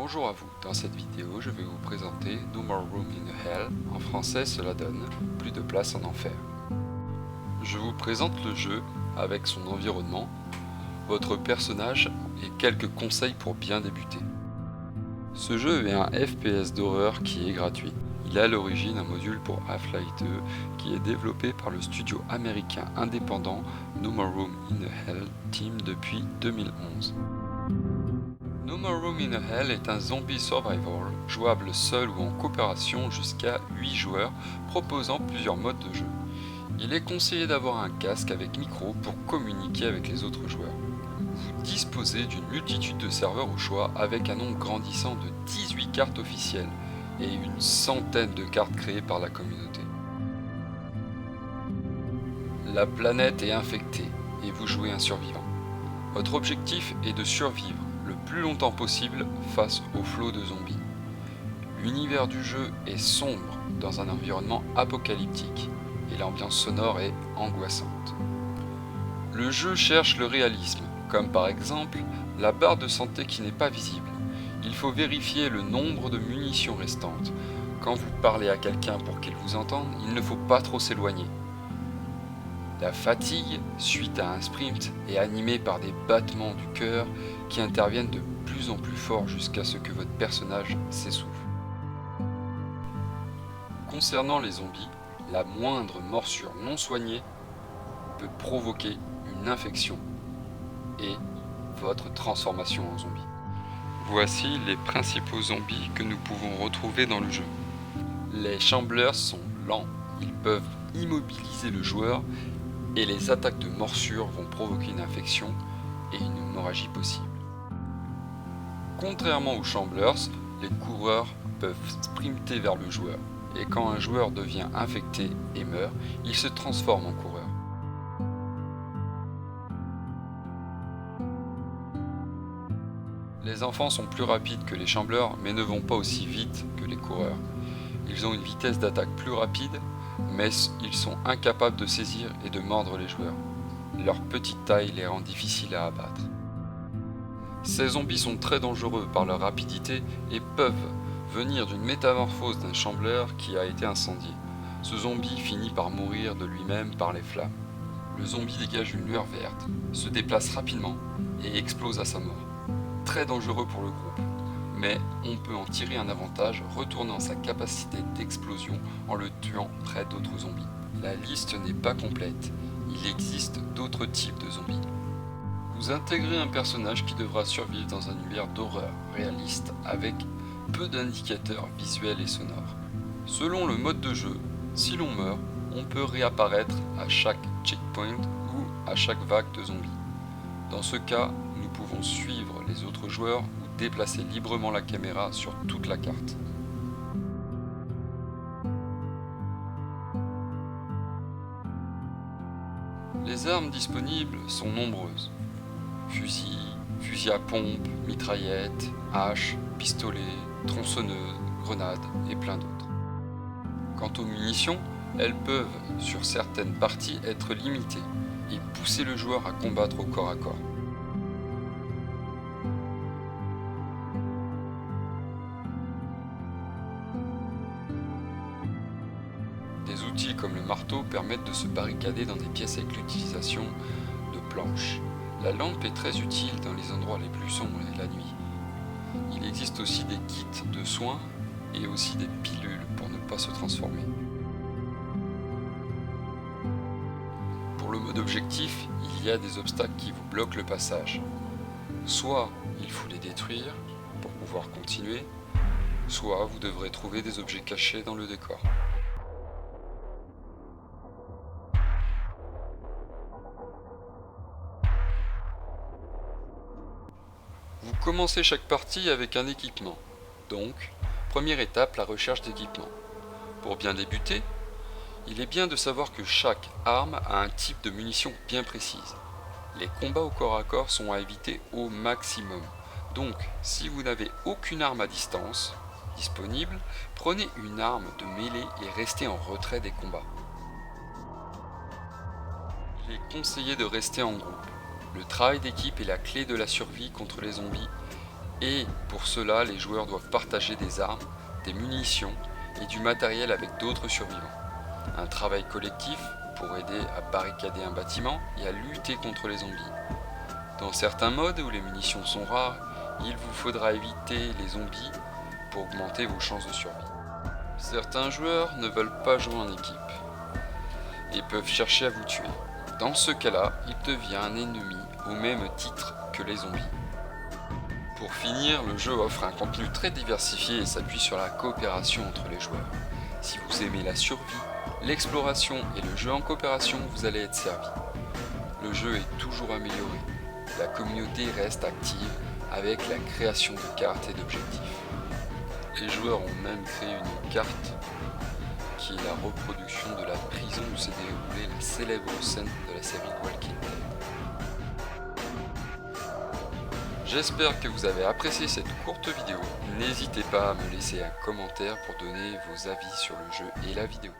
Bonjour à vous, dans cette vidéo je vais vous présenter No More Room in Hell, en français cela donne Plus de place en enfer. Je vous présente le jeu avec son environnement, votre personnage et quelques conseils pour bien débuter. Ce jeu est un FPS d'horreur qui est gratuit. Il a à l'origine un module pour Half-Life 2 qui est développé par le studio américain indépendant No More Room in Hell Team depuis 2011. No More Room in Hell est un zombie survival jouable seul ou en coopération jusqu'à 8 joueurs proposant plusieurs modes de jeu. Il est conseillé d'avoir un casque avec micro pour communiquer avec les autres joueurs. Vous disposez d'une multitude de serveurs au choix avec un nombre grandissant de 18 cartes officielles et une centaine de cartes créées par la communauté. La planète est infectée et vous jouez un survivant. Votre objectif est de survivre le plus longtemps possible face au flot de zombies. L'univers du jeu est sombre dans un environnement apocalyptique et l'ambiance sonore est angoissante. Le jeu cherche le réalisme, comme par exemple la barre de santé qui n'est pas visible. Il faut vérifier le nombre de munitions restantes. Quand vous parlez à quelqu'un pour qu'il vous entende, il ne faut pas trop s'éloigner. La fatigue, suite à un sprint, est animée par des battements du cœur qui interviennent de plus en plus fort jusqu'à ce que votre personnage s'essouffle. Concernant les zombies, la moindre morsure non soignée peut provoquer une infection et votre transformation en zombie. Voici les principaux zombies que nous pouvons retrouver dans le jeu. Les Shamblers sont lents, ils peuvent immobiliser le joueur et les attaques de morsure vont provoquer une infection et une hémorragie possible. Contrairement aux Shamblers, les coureurs peuvent sprinter vers le joueur et quand un joueur devient infecté et meurt, il se transforme en coureur. Les enfants sont plus rapides que les Shamblers mais ne vont pas aussi vite que les coureurs. Ils ont une vitesse d'attaque plus rapide, mais ils sont incapables de saisir et de mordre les joueurs. Leur petite taille les rend difficiles à abattre. Ces zombies sont très dangereux par leur rapidité et peuvent venir d'une métamorphose d'un Shambler qui a été incendié. Ce zombie finit par mourir de lui-même par les flammes. Le zombie dégage une lueur verte, se déplace rapidement et explose à sa mort. Très dangereux pour le groupe. Mais on peut en tirer un avantage retournant sa capacité d'explosion en le tuant près d'autres zombies. La liste n'est pas complète, il existe d'autres types de zombies. Vous intégrez un personnage qui devra survivre dans un univers d'horreur réaliste avec peu d'indicateurs visuels et sonores. Selon le mode de jeu, si l'on meurt, on peut réapparaître à chaque checkpoint ou à chaque vague de zombies. Dans ce cas, nous pouvons suivre les autres joueurs ou déplacer librement la caméra sur toute la carte. Les armes disponibles sont nombreuses. Fusils à pompe, mitraillettes, haches, pistolets, tronçonneuses, grenades et plein d'autres. Quant aux munitions, elles peuvent, sur certaines parties, être limitées et pousser le joueur à combattre au corps à corps. Des outils comme le marteau permettent de se barricader dans des pièces avec l'utilisation de planches. La lampe est très utile dans les endroits les plus sombres et la nuit. Il existe aussi des kits de soins et aussi des pilules pour ne pas se transformer. Pour le mode objectif, il y a des obstacles qui vous bloquent le passage. Soit il faut les détruire pour pouvoir continuer, soit vous devrez trouver des objets cachés dans le décor. Vous commencez chaque partie avec un équipement. Donc, première étape, la recherche d'équipement. Pour bien débuter, il est bien de savoir que chaque arme a un type de munition bien précise. Les combats au corps à corps sont à éviter au maximum. Donc, si vous n'avez aucune arme à distance disponible, prenez une arme de mêlée et restez en retrait des combats. Il est conseillé de rester en groupe. Le travail d'équipe est la clé de la survie contre les zombies Et pour cela, les joueurs doivent partager des armes, des munitions et du matériel avec d'autres survivants. Un travail collectif pour aider à barricader un bâtiment et à lutter contre les zombies. Dans certains modes où les munitions sont rares, il vous faudra éviter les zombies pour augmenter vos chances de survie. Certains joueurs ne veulent pas jouer en équipe et peuvent chercher à vous tuer. Dans ce cas-là, il devient un ennemi au même titre que les zombies. Pour finir, le jeu offre un contenu très diversifié et s'appuie sur la coopération entre les joueurs. Si vous aimez la survie, l'exploration et le jeu en coopération, vous allez être servi. Le jeu est toujours amélioré. La communauté reste active avec la création de cartes et d'objectifs. Les joueurs ont même créé une carte qui est la reproduction de la prison où s'est déroulée la célèbre scène de la série Walking Dead. J'espère que vous avez apprécié cette courte vidéo. N'hésitez pas à me laisser un commentaire pour donner vos avis sur le jeu et la vidéo.